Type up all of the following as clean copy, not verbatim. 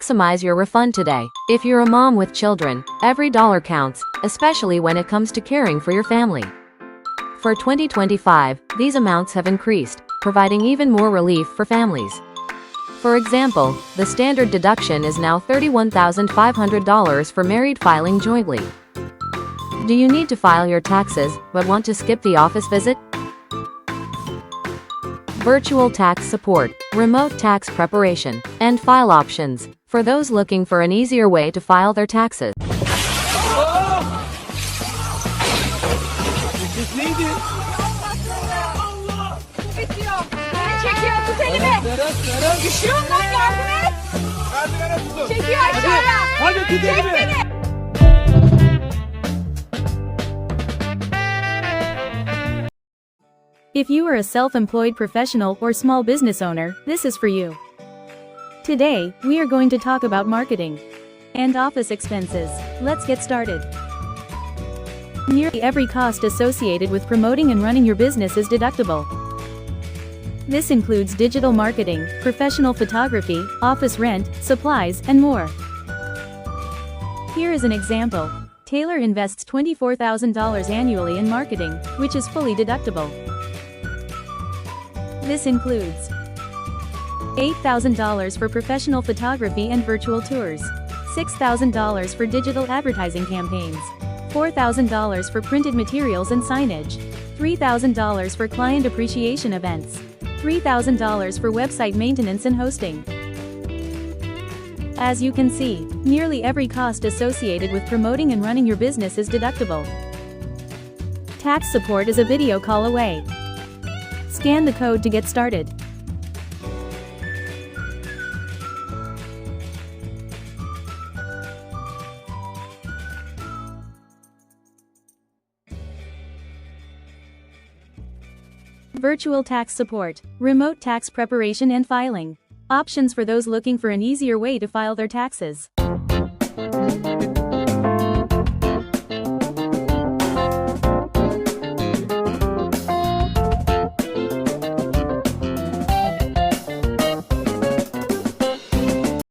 Maximize your refund today. If you're a mom with children, every dollar counts, especially when it comes to caring for your family. For 2025, these amounts have increased, providing even more relief for families. For example, the standard deduction is now $31,500 for married filing jointly. Do you need to file your taxes, but want to skip the office visit? Virtual tax support, remote tax preparation, and file options, for those looking for an easier way to file their taxes. Düşüyorum lan, yardım et. Çekiyor aşağıya. Hadi Çek beni. If you are a self-employed professional or small business owner, this is for you. Today, we are going to talk about marketing and office expenses. Let's get started. Nearly every cost associated with promoting and running your business is deductible. This includes digital marketing, professional photography, office rent, supplies, and more. Here is an example. Taylor invests $24,000 annually in marketing, which is fully deductible. This includes $8,000 for professional photography and virtual tours, $6,000 for digital advertising campaigns, $4,000 for printed materials and signage, $3,000 for client appreciation events, $3,000 for website maintenance and hosting. As you can see, nearly every cost associated with promoting and running your business is deductible. Tax support is a video call away. Scan the code to get started. Virtual tax support, remote tax preparation and filing. Options for those looking for an easier way to file their taxes.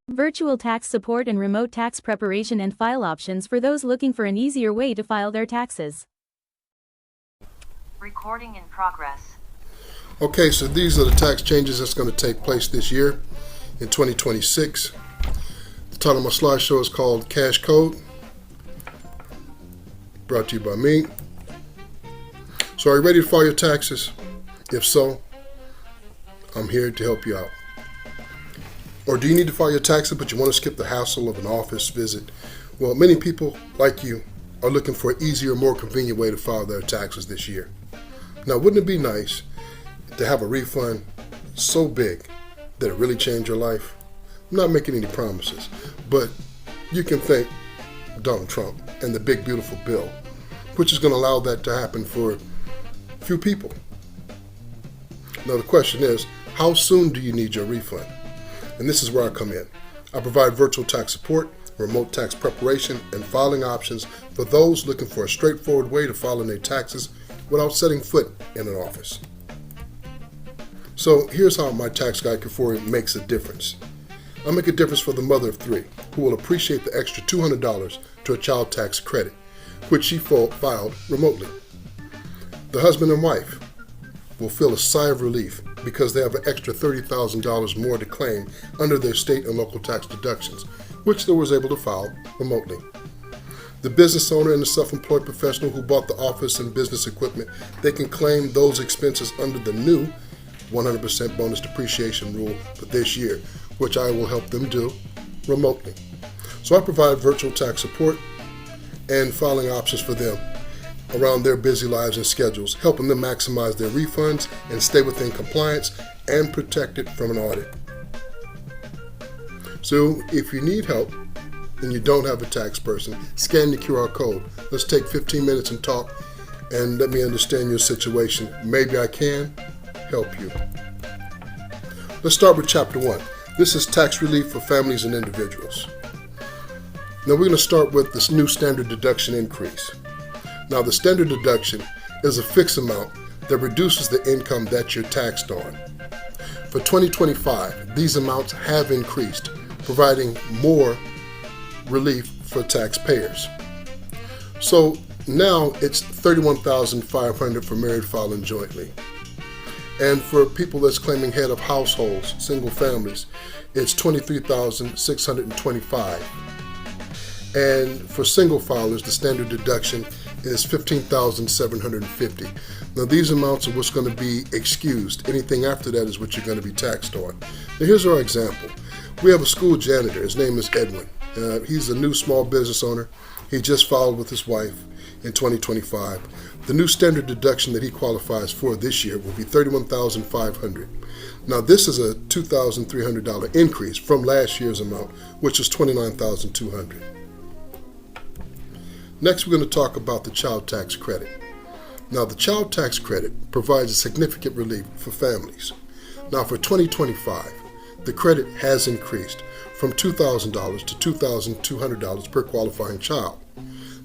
Virtual tax support and remote tax preparation and file options for those looking for an easier way to file their taxes. Recording in progress. Okay, so these are the tax changes that's going to take place this year in 2026. The title of my slideshow is called Cash Code, brought to you by me. So are you ready to file your taxes? If so, I'm here to help you out. Or do you need to file your taxes but you want to skip the hassle of an office visit? Well, many people like you are looking for an easier, more convenient way to file their taxes this year. Now, wouldn't it be nice to have a refund so big that it really changed your life? I'm not making any promises, but you can thank Donald Trump and the big beautiful bill, which is going to allow that to happen for a few people. Now the question is, how soon do you need your refund? And this is where I come in. I provide virtual tax support, remote tax preparation, and filing options for those looking for a straightforward way to file their taxes without setting foot in an office. So here's how my tax guide Kafori makes a difference. I make a difference for the mother of three, who will appreciate the extra $200 to a child tax credit, which she filed remotely. The husband and wife will feel a sigh of relief because they have an extra $30,000 more to claim under their state and local tax deductions, which they was able to file remotely. The business owner and the self-employed professional who bought the office and business equipment, they can claim those expenses under the new 100% bonus depreciation rule for this year, which I will help them do remotely. So I provide virtual tax support and filing options for them around their busy lives and schedules, helping them maximize their refunds and stay within compliance and protected from an audit. So if you need help and you don't have a tax person, scan the QR code. Let's take 15 minutes and talk and let me understand your situation. Maybe I can help you. Let's start with Chapter 1. This is tax relief for families and individuals. Now we're going to start with this new standard deduction increase. Now the standard deduction is a fixed amount that reduces the income that you're taxed on. For 2025, these amounts have increased providing more relief for taxpayers. So now it's $31,500 for married filing jointly. And for people that's claiming head of households, single families, it's $23,625. And for single filers, the standard deduction is $15,750. Now these amounts are what's going to be excused. Anything after that is what you're going to be taxed on. Now here's our example. We have a school janitor. His name is Edwin. He's a new small business owner. He just filed with his wife in 2025. The new standard deduction that he qualifies for this year will be $31,500. Now this is a $2,300 increase from last year's amount, which was $29,200. Next, we're going to talk about the child tax credit. Now the child tax credit provides a significant relief for families. Now for 2025, the credit has increased from $2,000 to $2,200 per qualifying child.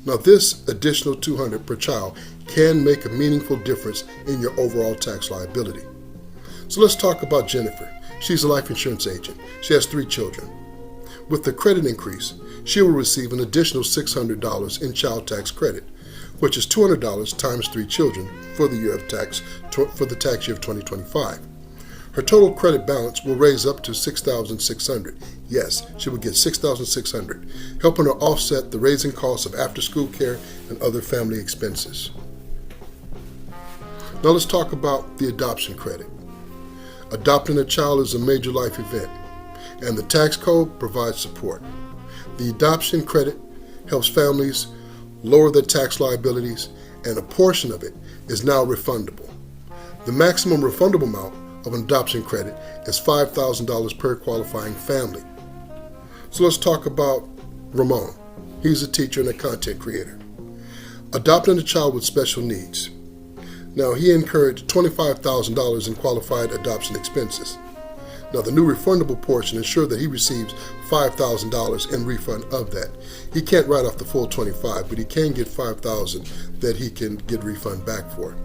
Now this additional $200 per child can make a meaningful difference in your overall tax liability. So let's talk about Jennifer. She's a life insurance agent. She has 3 children. With the credit increase, she will receive an additional $600 in child tax credit, which is $200 times 3 children for the tax year of 2025. Her total credit balance will raise up to $6,600. Yes, she will get $6,600, helping her offset the raising costs of after-school care and other family expenses. Now let's talk about the adoption credit. Adopting a child is a major life event, and the tax code provides support. The adoption credit helps families lower their tax liabilities, and a portion of it is now refundable. The maximum refundable amount of an adoption credit is $5,000 per qualifying family. So let's talk about Ramon. He's a teacher and a content creator. Adopting a child with special needs. Now he incurred $25,000 in qualified adoption expenses. Now the new refundable portion ensures that he receives $5,000 in refund of that. He can't write off the full $25,000, but he can get $5,000 that he can get refund back for.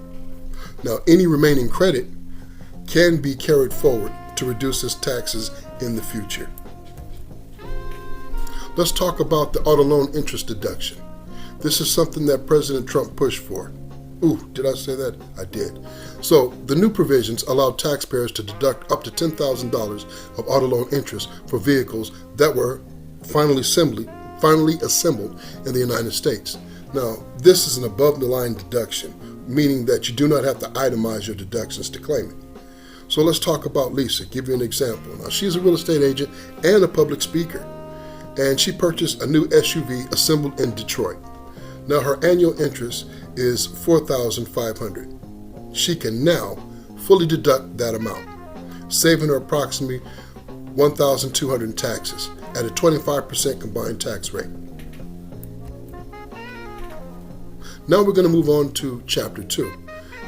Now any remaining credit can be carried forward to reduce his taxes in the future. Let's talk about the auto loan interest deduction. This is something that President Trump pushed for. Ooh, did I say that? I did. So the new provisions allow taxpayers to deduct up to $10,000 of auto loan interest for vehicles that were finally assembled in the United States. Now, this is an above-the-line deduction, meaning that you do not have to itemize your deductions to claim it. So let's talk about Lisa. Give you an example. Now, she's a real estate agent and a public speaker, and she purchased a new SUV assembled in Detroit. Now, her annual interest is $4,500. She can now fully deduct that amount, saving her approximately $1,200 in taxes at a 25% combined tax rate. Now we're going to move on to Chapter 2,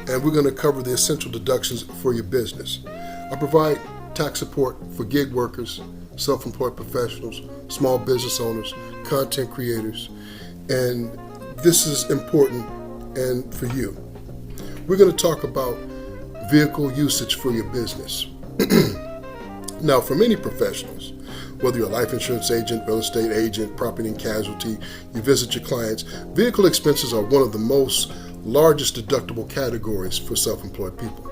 and we're going to cover the essential deductions for your business. I provide tax support for gig workers, self-employed professionals, small business owners, content creators, and this is important and for you. We're going to talk about vehicle usage for your business. Now, for many professionals, whether you're a life insurance agent, real estate agent, property and casualty, you visit your clients, vehicle expenses are one of the most largest deductible categories for self-employed people.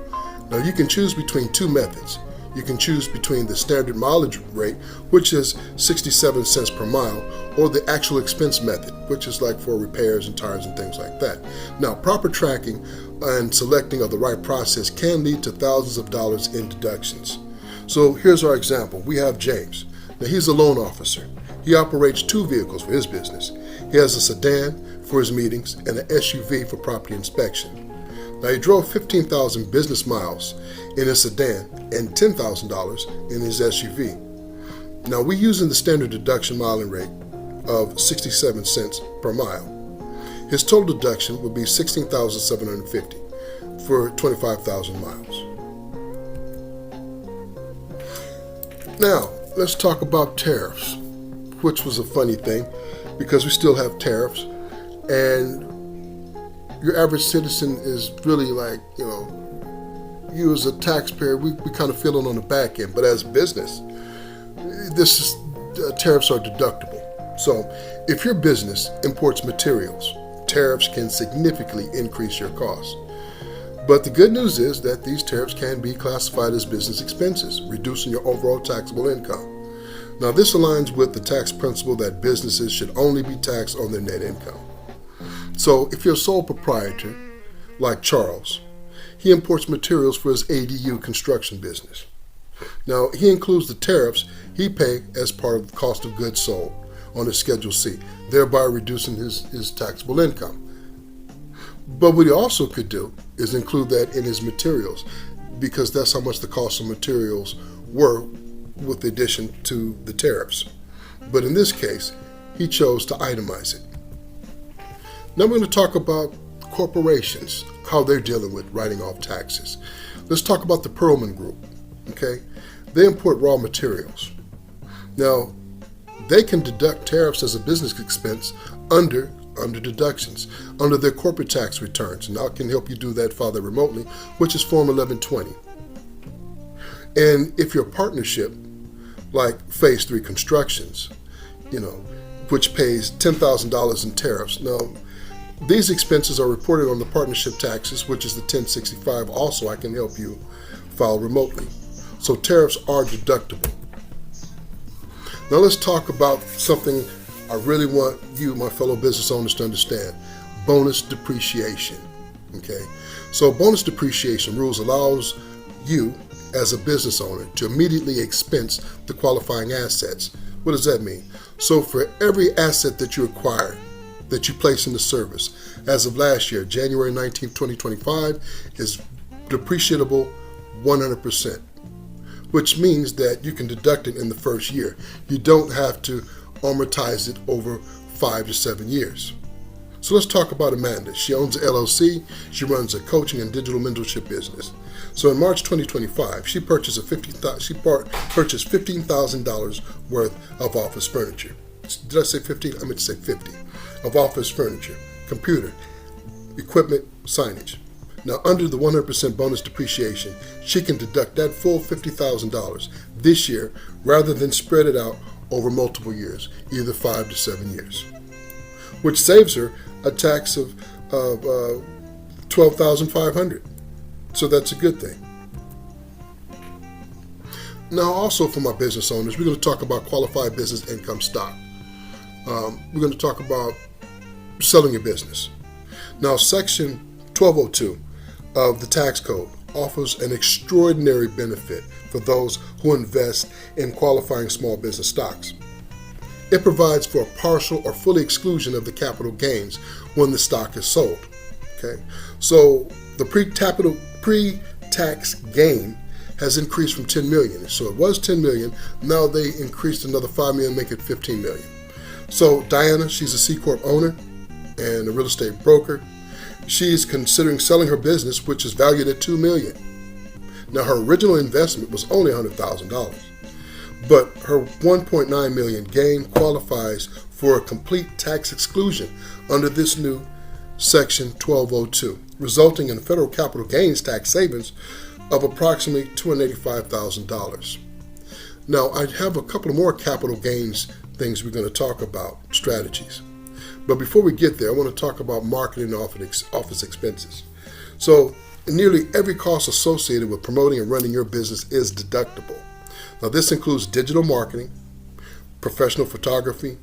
Now, you can choose between 2 methods. You can choose between the standard mileage rate, which is 67 cents per mile, or the actual expense method, which is like for repairs and tires and things like that. Now, proper tracking and selecting of the right process can lead to thousands of dollars in deductions. So here's our example. We have James. Now, he's a loan officer. He operates 2 vehicles for his business. He has a sedan for his meetings and an SUV for property inspection. Now, he drove 15,000 business miles in his sedan and $10,000 in his SUV. Now, we're using the standard deduction mileage rate of 67 cents per mile. His total deduction would be $16,750 for 25,000 miles. Now, let's talk about tariffs, which was a funny thing because we still have tariffs, and your average citizen is really like, you as a taxpayer, we kind of feel it on the back end. But as a business, this is tariffs are deductible. So if your business imports materials, tariffs can significantly increase your costs. But the good news is that these tariffs can be classified as business expenses, reducing your overall taxable income. Now, this aligns with the tax principle that businesses should only be taxed on their net income. So if you're a sole proprietor, like Charles, he imports materials for his ADU construction business. Now, he includes the tariffs he pays as part of the cost of goods sold on his Schedule C, thereby reducing his taxable income. But what he also could do is include that in his materials, because that's how much the cost of materials were with the addition to the tariffs. But in this case, he chose to itemize it. Now we're going to talk about corporations, how they're dealing with writing off taxes. Let's talk about the Perlman Group. Okay, they import raw materials. Now, they can deduct tariffs as a business expense under deductions, under their corporate tax returns. And I can help you do that, file that remotely, which is Form 1120. And if your partnership, like Phase 3 Constructions, which pays $10,000 in tariffs. Now, these expenses are reported on the partnership taxes, which is the 1065. Also, I can help you file remotely. So tariffs are deductible. Now let's talk about something I really want you, my fellow business owners, to understand. Bonus depreciation. Okay? So bonus depreciation rules allows you as a business owner to immediately expense the qualifying assets. What does that mean? So for every asset that you acquire, that you place into service, as of last year, January 19, 2025, is depreciable 100%, which means that you can deduct it in the first year. You don't have to amortize it over 5 to 7 years. So let's talk about Amanda. She owns an LLC. She runs a coaching and digital mentorship business. So in March 2025, she purchased $15,000 worth of office furniture. Did I say 15? I meant to say 50. Of office furniture, computer, equipment, signage. Now, under the 100% bonus depreciation, she can deduct that full $50,000 this year rather than spread it out over multiple years, either 5 to 7 years, which saves her a tax of $12,500. So that's a good thing. Now, also for my business owners, we're going to talk about qualified business income stock. We're going to talk about selling your business. Now, Section 1202 of the tax code offers an extraordinary benefit for those who invest in qualifying small business stocks. It provides for a partial or full exclusion of the capital gains when the stock is sold. Okay, so the pre-tax gain has increased from 10 million. So it was 10 million. Now they increased another 5 million, make it 15 million. So Diana, she's a C Corp owner and a real estate broker. She's considering selling her business, which is valued at $2 million. Now, her original investment was only $100,000, but her $1.9 million gain qualifies for a complete tax exclusion under this new Section 1202, resulting in federal capital gains tax savings of approximately $285,000. Now, I have a couple of more capital gains things we're going to talk about, strategies. But before we get there, I want to talk about marketing and office expenses. So nearly every cost associated with promoting and running your business is deductible. Now this includes digital marketing, professional photography,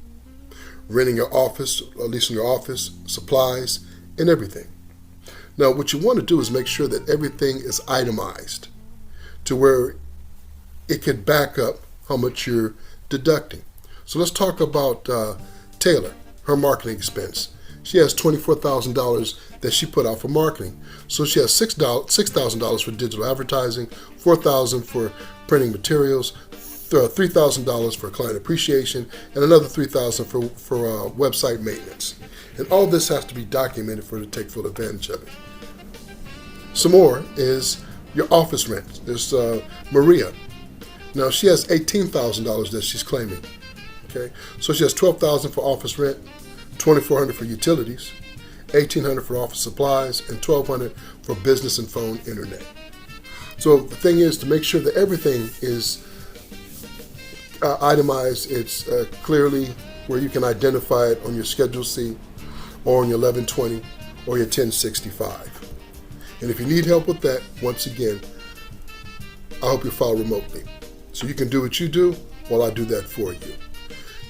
renting your office, leasing your office, supplies, and everything. Now what you want to do is make sure that everything is itemized to where it can back up how much you're deducting. So let's talk about Taylor. Her marketing expense. She has $24,000 that she put out for marketing. So she has $6,000 for digital advertising, $4,000 for printing materials, $3,000 for client appreciation, and another $3,000 for website maintenance. And all this has to be documented for her to take full advantage of it. Some more is your office rent. There's Maria. Now she has $18,000 that she's claiming. Okay, so she has $12,000 for office rent, $2,400 for utilities, $1,800 for office supplies, and $1,200 for business and phone internet. So the thing is to make sure that everything is itemized. It's clearly where you can identify it on your Schedule C or on your 1120 or your 1065. And if you need help with that, once again, I hope you file remotely. So you can do what you do while I do that for you.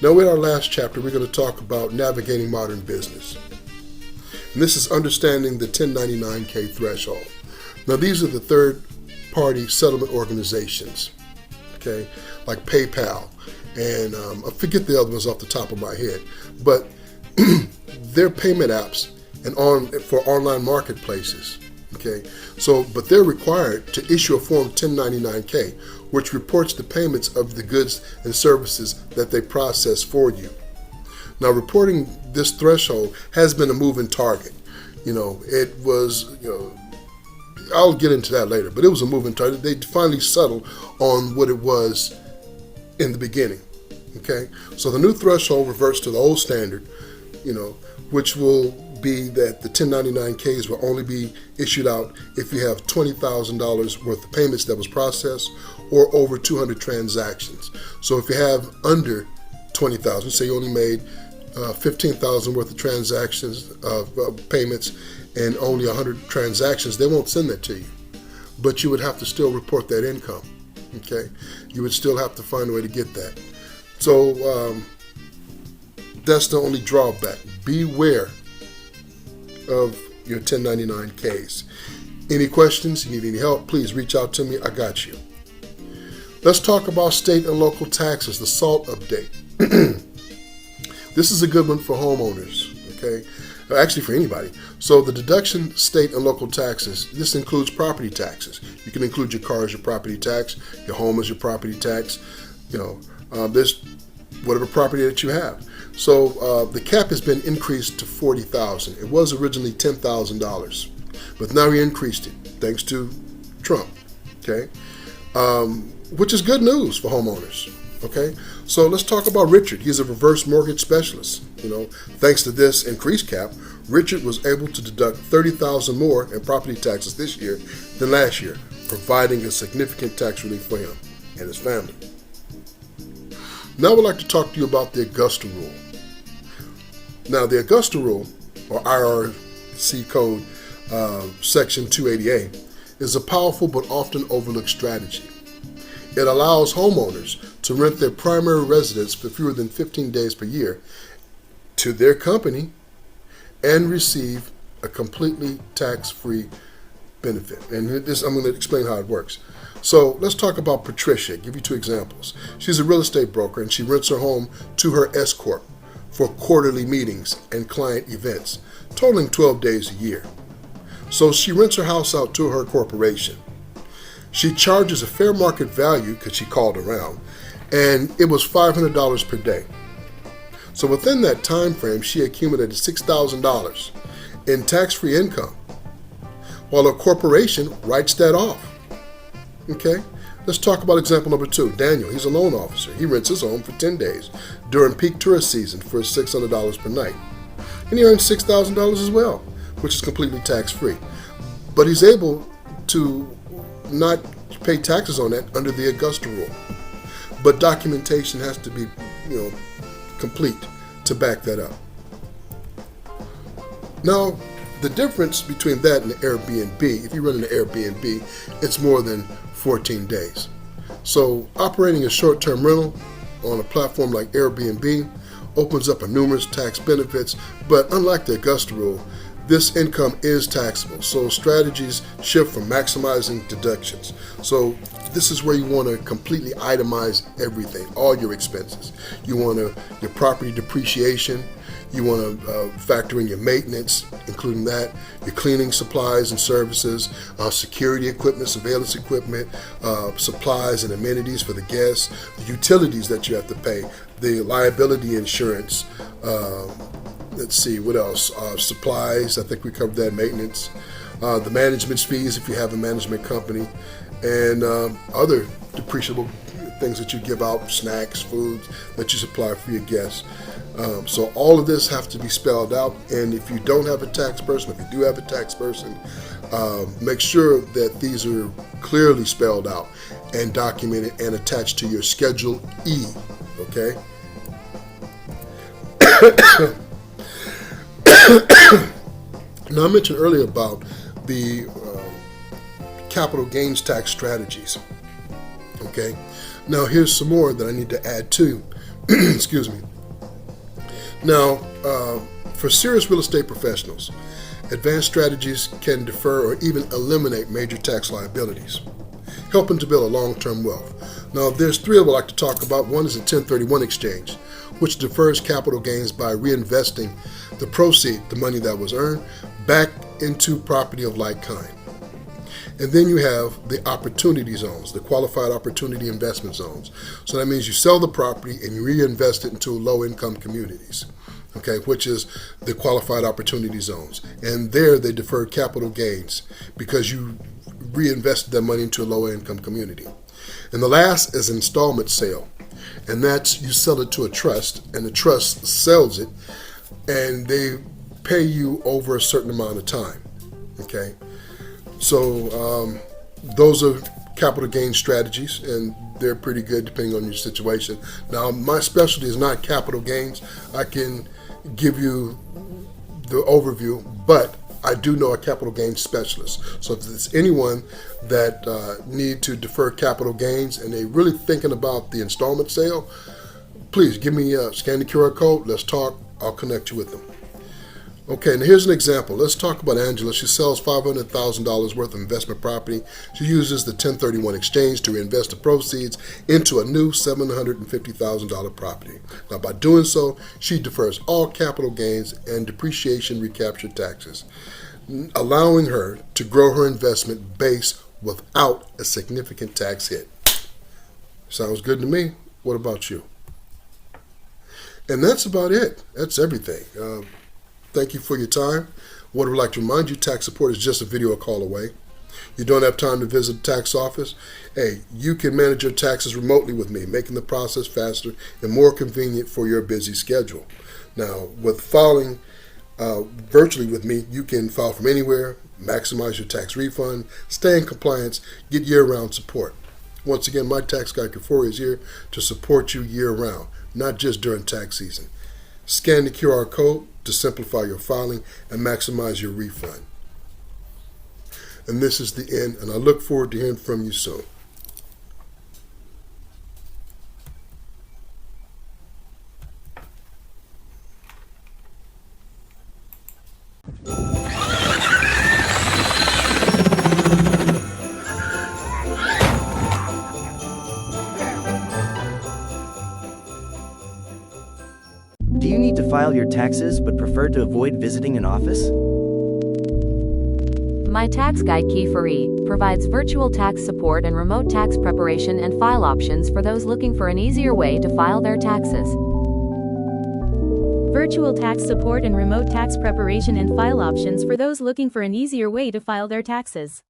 Now, in our last chapter, we're going to talk about navigating modern business. And this is understanding the 1099K threshold. Now, these are the third-party settlement organizations, okay, like PayPal, and I forget the other ones off the top of my head, but they're payment apps and for online marketplaces, okay. So, but they're required to issue a Form 1099K, which reports the payments of the goods and services that they process for you. Now, reporting this threshold has been a moving target. It was, I'll get into that later, but it was a moving target. They finally settled on what it was in the beginning, okay? So the new threshold reverts to the old standard, which will be that the 1099Ks will only be issued out if you have $20,000 worth of payments that was processed or over 200 transactions. So if you have under 20,000, say you only made 15,000 worth of transactions of payments and only 100 transactions, they won't send that to you. But you would have to still report that income, okay? You would still have to find a way to get that. So that's the only drawback. Beware of your 1099Ks. Any questions, you need any help, please reach out to me. I got you. Let's talk about state and local taxes, the SALT update. This is a good one for homeowners, okay? Actually, for anybody. So the deduction state and local taxes, this includes property taxes. You can include your car as your property tax, your home as your property tax, this whatever property that you have. So the cap has been increased to $40,000. It was originally $10,000, but now he increased it thanks to Trump, okay? Which is good news for homeowners, okay? So let's talk about Richard. He's a reverse mortgage specialist. Thanks to this increased cap, Richard was able to deduct $30,000 more in property taxes this year than last year, providing a significant tax relief for him and his family. Now I would like to talk to you about the Augusta Rule. Now the Augusta Rule, or IRC Code Section 288, is a powerful but often overlooked strategy. It allows homeowners to rent their primary residence for fewer than 15 days per year to their company and receive a completely tax-free benefit. And this, I'm going to explain how it works. So let's talk about Patricia. I'll give you two examples. She's a real estate broker and she rents her home to her S Corp for quarterly meetings and client events, totaling 12 days a year. So she rents her house out to her corporation. She charges a fair market value because she called around, and it was $500 per day. So within that time frame, she accumulated $6,000 in tax-free income, while a corporation writes that off. Okay, let's talk about example number 2. Daniel, he's a loan officer. He rents his home for 10 days during peak tourist season for $600 per night. And he earns $6,000 as well, which is completely tax-free. But he's able to not pay taxes on that under the Augusta Rule. But documentation has to be, complete to back that up. Now, the difference between that and the Airbnb, if you run an Airbnb, it's more than 14 days. So operating a short-term rental on a platform like Airbnb opens up numerous tax benefits, but unlike the Augusta Rule, this income is taxable. So strategies shift from maximizing deductions. So this is where you want to completely itemize everything, all your expenses. You want your property depreciation. You want to factor in your maintenance, including that, your cleaning supplies and services, security equipment, surveillance equipment, supplies and amenities for the guests, the utilities that you have to pay, the liability insurance. Let's see, what else? Supplies, I think we covered that, maintenance, the management fees if you have a management company, and other depreciable things that you give out, snacks, foods that you supply for your guests. So all of this have to be spelled out, and if you don't have a tax person, if you do have a tax person, make sure that these are clearly spelled out and documented and attached to your Schedule E, okay? Now, I mentioned earlier about the capital gains tax strategies, okay? Now, here's some more that I need to add to. Excuse me. Now, for serious real estate professionals, advanced strategies can defer or even eliminate major tax liabilities, helping to build a long-term wealth. Now, there's three I would like to talk about. One is a 1031 exchange, which defers capital gains by reinvesting the proceed, the money that was earned, back into property of like kind. And then you have the opportunity zones, the qualified opportunity investment zones. So that means you sell the property and you reinvest it into low-income communities, okay, which is the qualified opportunity zones. And there they defer capital gains because you reinvested that money into a low-income community. And the last is installment sale. And that's you sell it to a trust, and the trust sells it, and they pay you over a certain amount of time, okay? So those are capital gain strategies, and they're pretty good depending on your situation. Now, my specialty is not capital gains. I can give you the overview, but I do know a capital gains specialist. So if there's anyone that need to defer capital gains and they're really thinking about the installment sale, please give me scan the QR code. Let's talk. I'll connect you with them. Okay, now here's an example. Let's talk about Angela. She sells $500,000 worth of investment property. She uses the 1031 exchange to reinvest the proceeds into a new $750,000 property. Now, by doing so, she defers all capital gains and depreciation recapture taxes, allowing her to grow her investment base without a significant tax hit. Sounds good to me. What about you? And that's about it. That's everything. Thank you for your time. What I would like to remind you, tax support is just a video call away. You don't have time to visit the tax office? Hey, you can manage your taxes remotely with me, making the process faster and more convenient for your busy schedule. Now, with filing virtually with me, you can file from anywhere, maximize your tax refund, stay in compliance, get year-round support. Once again, my tax guy Kafori is here to support you year-round, not just during tax season. Scan the QR code to simplify your filing and maximize your refund. And this is the end, and I look forward to hearing from you soon. Do you need to file your taxes but prefer to avoid visiting an office? My tax guy Key4E provides virtual tax support and remote tax preparation and file options for those looking for an easier way to file their taxes. Virtual tax support and remote tax preparation and file options for those looking for an easier way to file their taxes.